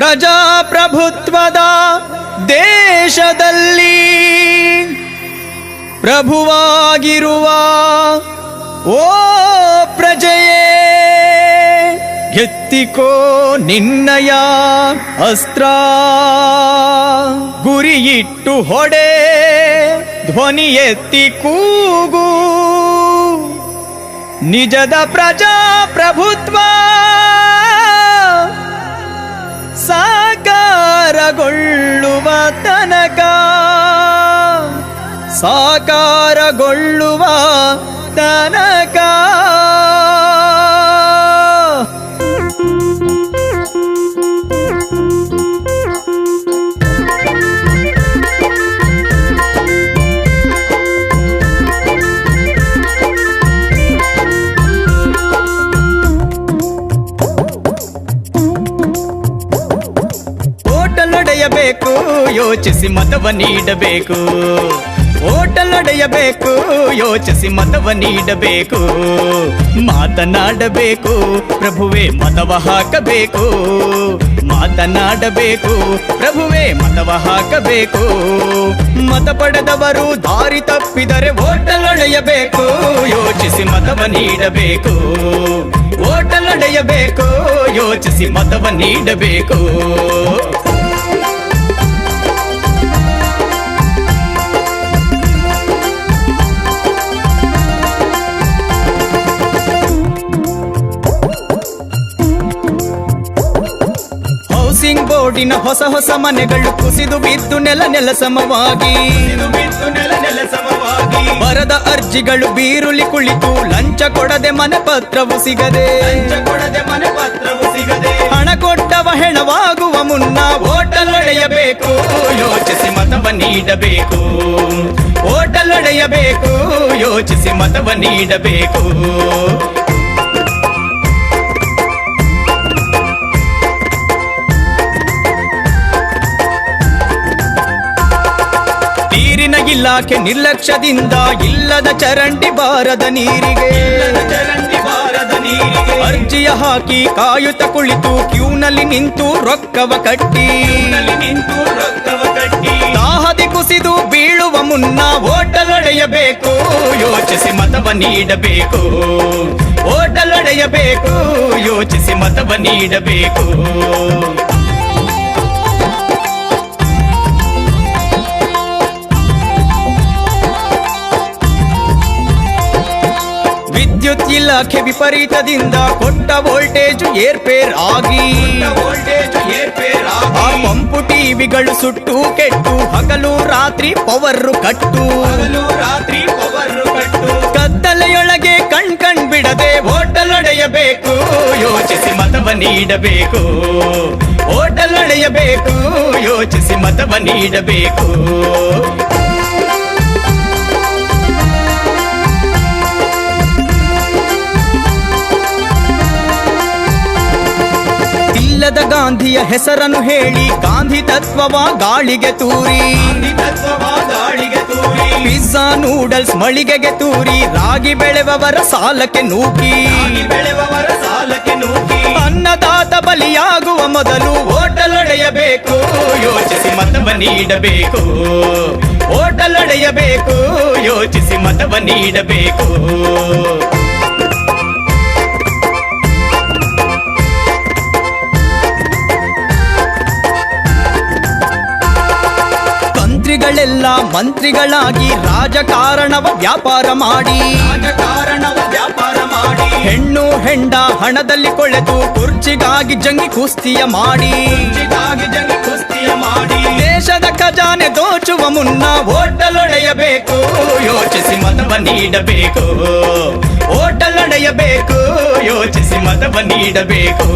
ಪ್ರಜಾಪ್ರಭುತ್ವದ ದೇಶದಲ್ಲಿ ಪ್ರಭುವಾಗಿರುವ ಓ ಪ್ರಜೆಯೇ, ಎತ್ತಿಕೋ ನಿನ್ನಯ ಅಸ್ತ್ರ, ಗುರಿಯಿಟ್ಟು ಹೊಡೆ, ಧ್ವನಿ ಎತ್ತಿ ಕೂಗು. ನಿಜದ ಪ್ರಜಾಪ್ರಭುತ್ವ ಸಾಕಾರಗೊಳ್ಳುವ ತನಕ, ಸಾಕಾರಗೊಳ್ಳುವ ತನಕ. ಓಟಲೊಡೆಯಬೇಕು, ಯೋಚಿಸಿ ಮತವ ನೀಡಬೇಕು. ಓಟಲೊಡೆಯಬೇಕು, ಯೋಚಿಸಿ ಮತವ ನೀಡಬೇಕು. ಮಾತನಾಡಬೇಕು, ಪ್ರಭುವೇ ಮತವ ಹಾಕಬೇಕು. ಮಾತನಾಡಬೇಕು, ಪ್ರಭುವೇ ಮತವ ಹಾಕಬೇಕು. ಮತ ಪಡೆದವರು ದಾರಿ ತಪ್ಪಿದರೆ ಓಟಲೊಡೆಯಬೇಕು, ಯೋಚಿಸಿ ಮತವ ನೀಡಬೇಕು. ಓಟಲೊಡೆಯಬೇಕು, ಯೋಚಿಸಿ ಮತವ ನೀಡಬೇಕು. ಹೌಸಿಂಗ್ ಬೋರ್ಡಿನ ಹೊಸ ಹೊಸ ಮನೆಗಳು ಕುಸಿದು ಬಿದ್ದು ನೆಲ ಸಮವಾಗಿ, ಬರದ ಅರ್ಜಿಗಳು ಬೀರುಲಿ ಕುಳಿತು, ಲಂಚ ಕೊಡದೆ ಮನೆ ಪತ್ರವು ಸಿಗದೆ, ಹಣ ಕೊಟ್ಟವ ಹೆಣವಾಗುವ ಮುನ್ನ ಓಟಲೊಡೆಯಬೇಕು, ಯೋಚಿಸಿ ಮತವ ನೀಡಬೇಕು. ಓಟಲೊಡೆಯಬೇಕು, ಯೋಚಿಸಿ ಮತವ ನೀಡಬೇಕು. ನೀರಿನ ಇಲಾಖೆ ನಿರ್ಲಕ್ಷ್ಯದಿಂದ ಇಲ್ಲದ ಚರಂಡಿ ಬಾರದ ನೀರಿಗೆ, ಅರ್ಜಿಯ ಹಾಕಿ ಕಾಯುತ್ತ ಕುಳಿತು ಕ್ಯೂನಲ್ಲಿ ನಿಂತು ರೊಕ್ಕವ ಕಟ್ಟಿ, ದಾಹದಿ ಕುಸಿದು ಬೀಳುವ ಮುನ್ನ ಓಟಲೊಡೆಯಬೇಕು, ಯೋಚಿಸಿ ಮತವ ನೀಡಬೇಕು. ಓಟಲೊಡೆಯಬೇಕು, ಯೋಚಿಸಿ ಮತವ ನೀಡಬೇಕು. ವಿದ್ಯುತ್ ಇಲಾಖೆ ವಿಪರೀತದಿಂದ ಕೊಟ್ಟ ವೋಲ್ಟೇಜ್ ಏರ್ಪೇರ್ ಆಗಿ, ಆ ಪಂಪು ಟಿವಿಗಳು ಸುಟ್ಟು ಕೆಟ್ಟು, ಹಗಲು ರಾತ್ರಿ ಪವರ್ ಕಟ್ಟು, ಕತ್ತಲೆಯೊಳಗೆ ಕಣ್ ಬಿಡದೆ ಓಟಲೊಡೆಯಬೇಕು, ಯೋಚಿಸಿ ಮತವ ನೀಡಬೇಕು. ಓಟಲೊಡೆಯಬೇಕು, ಯೋಚಿಸಿ ಮತವ ನೀಡಬೇಕು. ಇಲ್ಲದ ಗಾಂಧಿಯ ಹೆಸರನ್ನು ಹೇಳಿ ಗಾಂಧಿ ತತ್ವವ ಗಾಳಿಗೆ ತೂರಿ, ಪಿಜ್ಜಾ ನೂಡಲ್ಸ್ ಮಳಿಗೆಗೆ ತೂರಿ, ರಾಗಿ ಬೆಳೆವವರ ಸಾಲಕ್ಕೆ ನೂಕಿ, ಅನ್ನದಾತ ಬಲಿಯಾಗುವ ಮೊದಲು ಓಟಲೊಡೆಯಬೇಕು, ಯೋಚಿಸಿ ಮತವ ನೀಡಬೇಕು. ಓಟಲೊಡೆಯಬೇಕು, ಯೋಚಿಸಿ ಮತವ ನೀಡಬೇಕು. ಮಂತ್ರಿಗಳೆಲ್ಲ ಮಂತ್ರಿಗಳಾಗಿ ರಾಜಕಾರಣವ ವ್ಯಾಪಾರ ಮಾಡಿ, ಹೆಣ್ಣು ಹೆಂಡ ಹಣದಲ್ಲಿ ಕೊಳೆತು ಕುರ್ಚಿಗಾಗಿ ಜಂಗಿ ಕುಸ್ತಿಯ ಮಾಡಿ, ದೇಶದ ಖಜಾನೆ ದೋಚುವ ಮುನ್ನ ಓಟಲೊಡೆಯಬೇಕು, ಯೋಚಿಸಿ ಮತವ ನೀಡಬೇಕು. ಓಟಲೊಡೆಯಬೇಕು, ಯೋಚಿಸಿ ಮತವ ನೀಡಬೇಕು.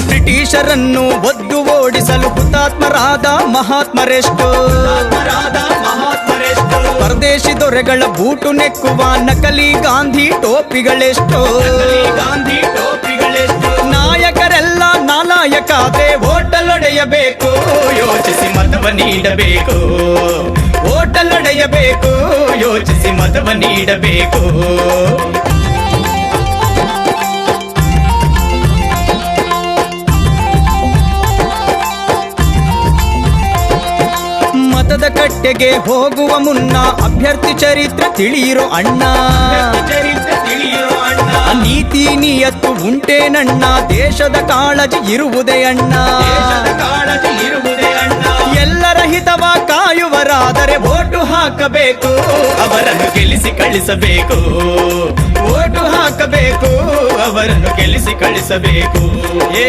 ಬ್ರಿಟಿಷರನ್ನು ಒದ್ದು ಓಡಿಸಲು ಹುತಾತ್ಮರಾದ ಮಹಾತ್ಮರೆಷ್ಟು, ಪರದೇಶಿ ದೊರೆಗಳ ಬೂಟು ನೆಕ್ಕುವ ನಕಲಿ ಗಾಂಧಿ ಟೋಪಿಗಳೆಷ್ಟೋ. ಗೆಲ್ಲಬೇಕಾದ್ರೆ ಓಟಲೊಡೆಯಬೇಕು, ಯೋಚಿಸಿ ಮತವ ನೀಡಬೇಕು. ಓಟಲೊಡೆಯಬೇಕು, ಯೋಚಿಸಿ ಮತವ ನೀಡಬೇಕು. ಮತದ ಕಟ್ಟೆಗೆ ಹೋಗುವ ಮುನ್ನ ಅಭ್ಯರ್ಥಿ ಚರಿತ್ರೆ ತಿಳಿಯಿರೋ ಅಣ್ಣ. ನೀತಿ ನಿಯತ್ತು ಉಂಟೇನಣ್ಣ, ದೇಶದ ಕಾಳಜಿ ಇರುವುದೇ ಅಣ್ಣ. ಎಲ್ಲರ ಹಿತವ ಕಾಯುವರಾದರೆ ವೋಟು ಹಾಕಬೇಕು, ಅವರನ್ನು ಗೆಲ್ಲಿಸಿ ಕಳಿಸಬೇಕು. ವೋಟು ಹಾಕಬೇಕು, ಅವರನ್ನು ಗೆಲ್ಲಿಸಿ ಕಳಿಸಬೇಕು. ಏ